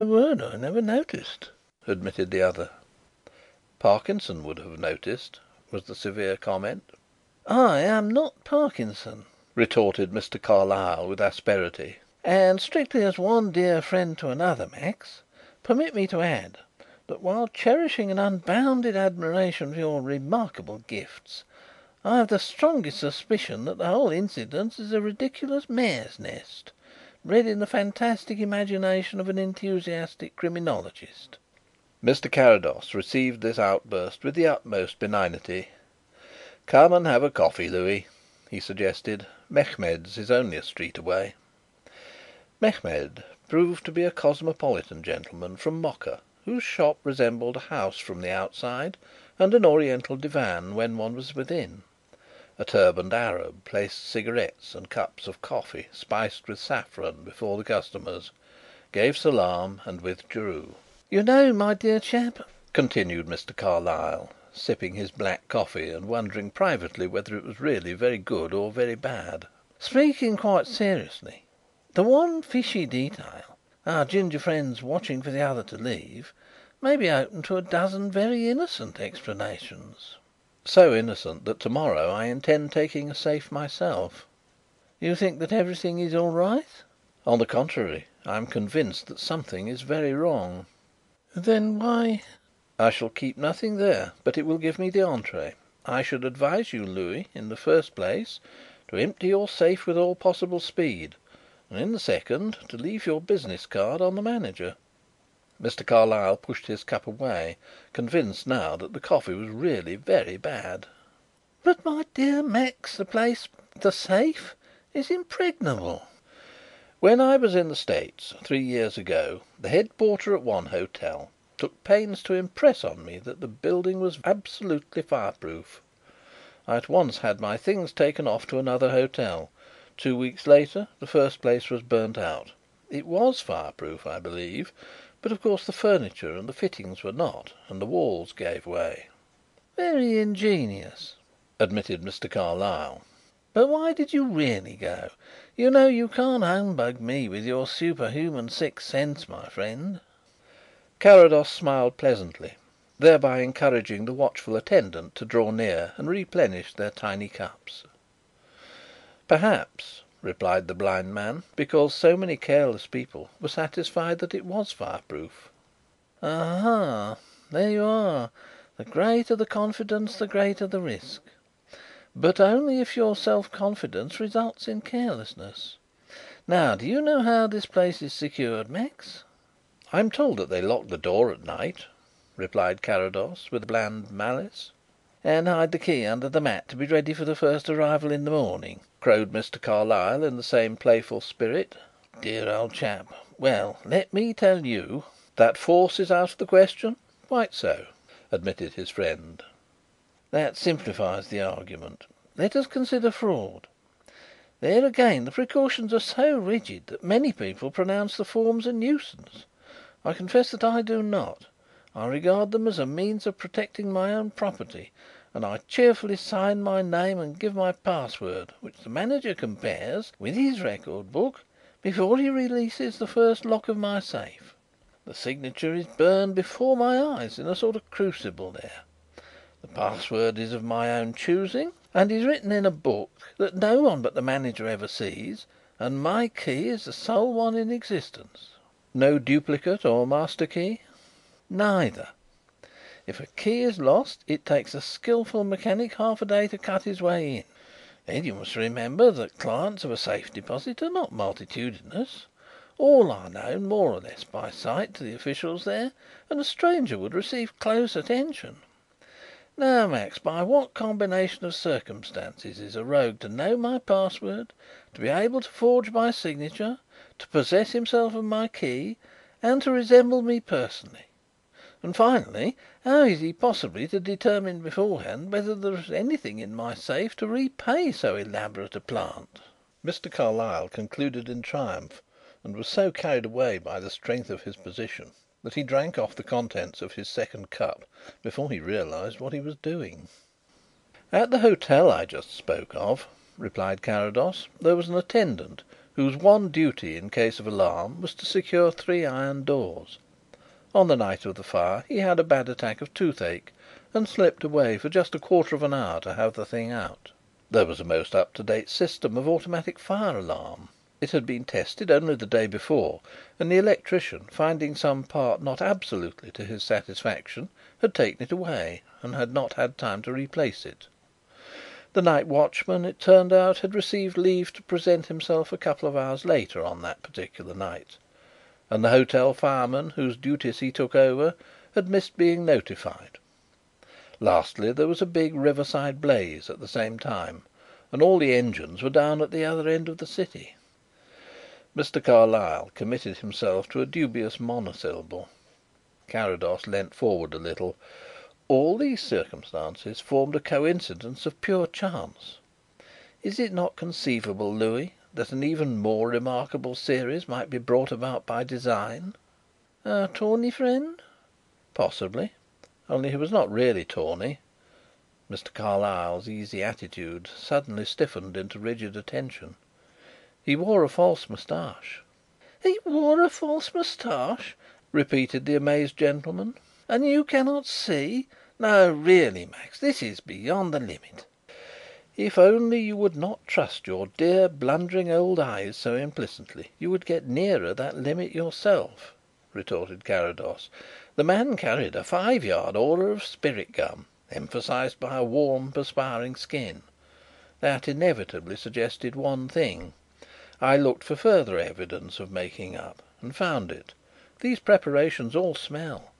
word, I never noticed," admitted the other. "Parkinson would have noticed," was the severe comment. "I am not Parkinson," retorted Mr. Carlyle with asperity. "And strictly as one dear friend to another, Max, permit me to add that while cherishing an unbounded admiration for your remarkable gifts, I have the strongest suspicion that the whole incident is a ridiculous mare's nest, bred in the fantastic imagination of an enthusiastic criminologist." Mr. Carrados received this outburst with the utmost benignity. "Come and have a coffee, Louis," he suggested. "Mehmed's is only a street away." Mehmed proved to be a cosmopolitan gentleman from Mocha, whose shop resembled a house from the outside and an Oriental divan when one was within. A turbaned Arab placed cigarettes and cups of coffee spiced with saffron before the customers, gave salaam, and withdrew. "You know, my dear chap," continued Mr. Carlyle, sipping his black coffee and wondering privately whether it was really very good or very bad, "speaking quite seriously, the one fishy detail, our ginger friend's watching for the other to leave, may be open to a dozen very innocent explanations." "So innocent that to morrow I intend taking a safe myself." "You think that everything is all right?" "On the contrary, I am convinced that something is very wrong." "Then why "I shall keep nothing there, but it will give me the entrée. I should advise you, Louis, in the first place, to empty your safe with all possible speed, and in the second, to leave your business card on the manager." Mr. Carlyle pushed his cup away, convinced now that the coffee was really very bad. "But, my dear Max, the safe is impregnable." "When I was in the States, 3 years ago, the head porter at one hotel took pains to impress on me that the building was absolutely fireproof. I at once had my things taken off to another hotel. 2 weeks later the first place was burnt out. It was fireproof, I believe, but of course the furniture and the fittings were not, and the walls gave way." "Very ingenious," admitted Mr. Carlyle. "But why did you really go? You know you can't humbug me with your superhuman sixth sense, my friend." Carrados smiled pleasantly, thereby encouraging the watchful attendant to draw near and replenish their tiny cups. "Perhaps," replied the blind man, "because so many careless people were satisfied that it was fireproof." "Aha! There you are. The greater the confidence, the greater the risk. But only if your self confidence results in carelessness. Now, do you know how this place is secured, Max?" "I am told that they lock the door at night," replied Carrados, with bland malice. "And hide the key under the mat to be ready for the first arrival in the morning," crowed Mr. Carlyle in the same playful spirit. "Dear old chap. Well, let me tell you " "That force is out of the question? Quite so," admitted his friend. "That simplifies the argument. Let us consider fraud. There again the precautions are so rigid that many people pronounce the forms a nuisance. I confess that I do not. I regard them as a means of protecting my own property, and I cheerfully sign my name and give my password, which the manager compares with his record book before he releases the first lock of my safe. The signature is burned before my eyes in a sort of crucible there. The password is of my own choosing, and is written in a book that no one but the manager ever sees, and my key is the sole one in existence." "No duplicate or master key?" "Neither. If a key is lost it takes a skilful mechanic half a day to cut his way in. Then you must remember that clients of a safe deposit are not multitudinous. All are known more or less by sight to the officials there, and a stranger would receive close attention. Now, Max, by what combination of circumstances is a rogue to know my password, to be able to forge my signature, to possess himself of my key, and to resemble me personally? And finally, how is he possibly to determine beforehand whether there is anything in my safe to repay so elaborate a plant?" Mr. Carlyle concluded in triumph, and was so carried away by the strength of his position that he drank off the contents of his second cup before he realized what he was doing. "At the hotel I just spoke of," replied Carrados, "there was an attendant whose one duty in case of alarm was to secure 3 iron doors. On the night of the fire he had a bad attack of toothache, and slipped away for just a quarter of an hour to have the thing out. There was a most up-to-date system of automatic fire alarm. It had been tested only the day before, and the electrician, finding some part not absolutely to his satisfaction, had taken it away, and had not had time to replace it. The night watchman, it turned out, had received leave to present himself a couple of hours later on that particular night, and the hotel fireman, whose duties he took over, had missed being notified. Lastly, there was a big riverside blaze at the same time, and all the engines were down at the other end of the city. Mr. Carlyle committed himself to a dubious monosyllable. Carrados leant forward a little. All these circumstances formed a coincidence of pure chance. Is it not conceivable, Louis, that an even more remarkable series might be brought about by design?" "Our tawny friend?" "Possibly. Only he was not really tawny." Mr. Carlyle's easy attitude suddenly stiffened into rigid attention. "He wore a false moustache." "He wore a false moustache!" repeated the amazed gentleman. "And you cannot see? No, really, Max, this is beyond the limit." "If only you would not trust your dear blundering old eyes so implicitly, you would get nearer that limit yourself," retorted Carrados. "The man carried a 5-yard aura of spirit gum, emphasised by a warm, perspiring skin. That inevitably suggested one thing. I looked for further evidence of making up, and found it. These preparations all smell.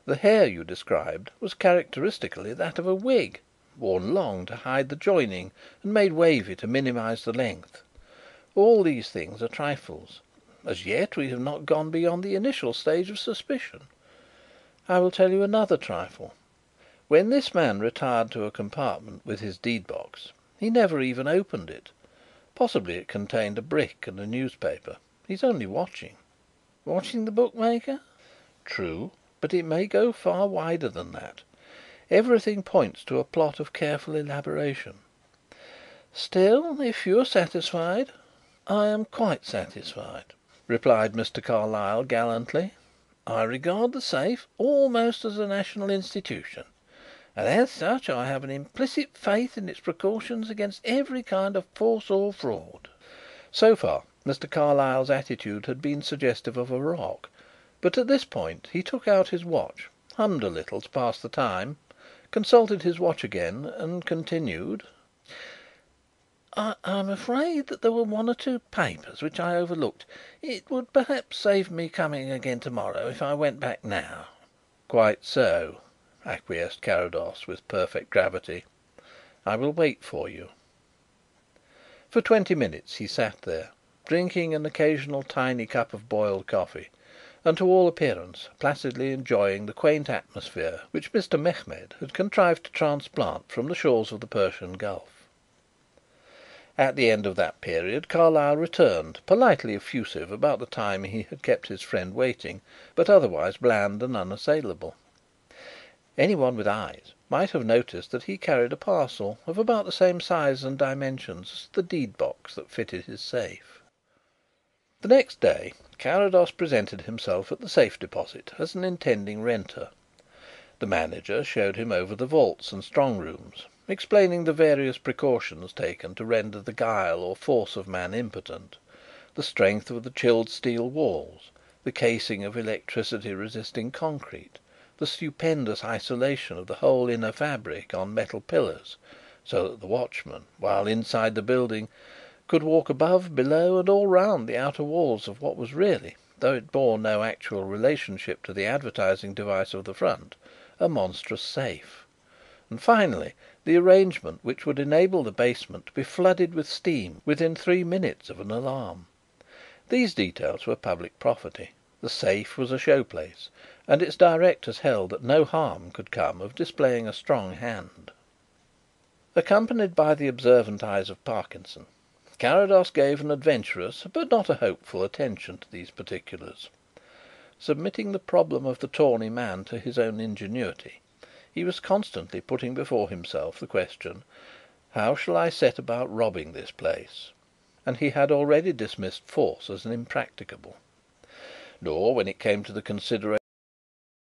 The hair you described was characteristically that of a wig, worn long to hide the joining and made wavy to minimise the length. All these things are trifles. As yet we have not gone beyond the initial stage of suspicion. I will tell you another trifle. When this man retired to a compartment with his deed box, he never even opened it. Possibly it contained a brick and a newspaper. He's only watching." "Watching the bookmaker?" "True, but it may go far wider than that. Everything points to a plot of careful elaboration." "Still, if you are satisfied " "I am quite satisfied," replied Mr. Carlyle gallantly. "I regard the safe almost as a national institution, and as such I have an implicit faith in its precautions against every kind of force or fraud." So far Mr. Carlyle's attitude had been suggestive of a rock, but at this point he took out his watch, hummed a little to pass the time, consulted his watch again, and continued: "I'm afraid that there were one or two papers which I overlooked. It would perhaps save me coming again to morrow if I went back now." "Quite so," acquiesced Carrados with perfect gravity. "I will wait for you." For 20 minutes he sat there, drinking an occasional tiny cup of boiled coffee, and to all appearance placidly enjoying the quaint atmosphere which Mr. Mehmed had contrived to transplant from the shores of the Persian Gulf. At the end of that period Carlyle returned, politely effusive about the time he had kept his friend waiting, but otherwise bland and unassailable. Anyone with eyes might have noticed that he carried a parcel of about the same size and dimensions as the deed box that fitted his safe. The next day Carrados presented himself at the safe deposit as an intending renter. The manager showed him over the vaults and strong rooms, explaining the various precautions taken to render the guile or force of man impotent, the strength of the chilled steel walls, the casing of electricity resisting concrete, the stupendous isolation of the whole inner fabric on metal pillars, so that the watchman, while inside the building, could walk above, below, and all round the outer walls of what was really, though it bore no actual relationship to the advertising device of the front, a monstrous safe. And finally, the arrangement which would enable the basement to be flooded with steam within 3 minutes of an alarm. These details were public property. The safe was a show place, and its directors held that no harm could come of displaying a strong hand. Accompanied by the observant eyes of Parkinson, Carrados gave an adventurous but not a hopeful attention to these particulars. Submitting the problem of the tawny man to his own ingenuity, he was constantly putting before himself the question: how shall I set about robbing this place? and he had already dismissed force as impracticable. Nor, when it came to the consideration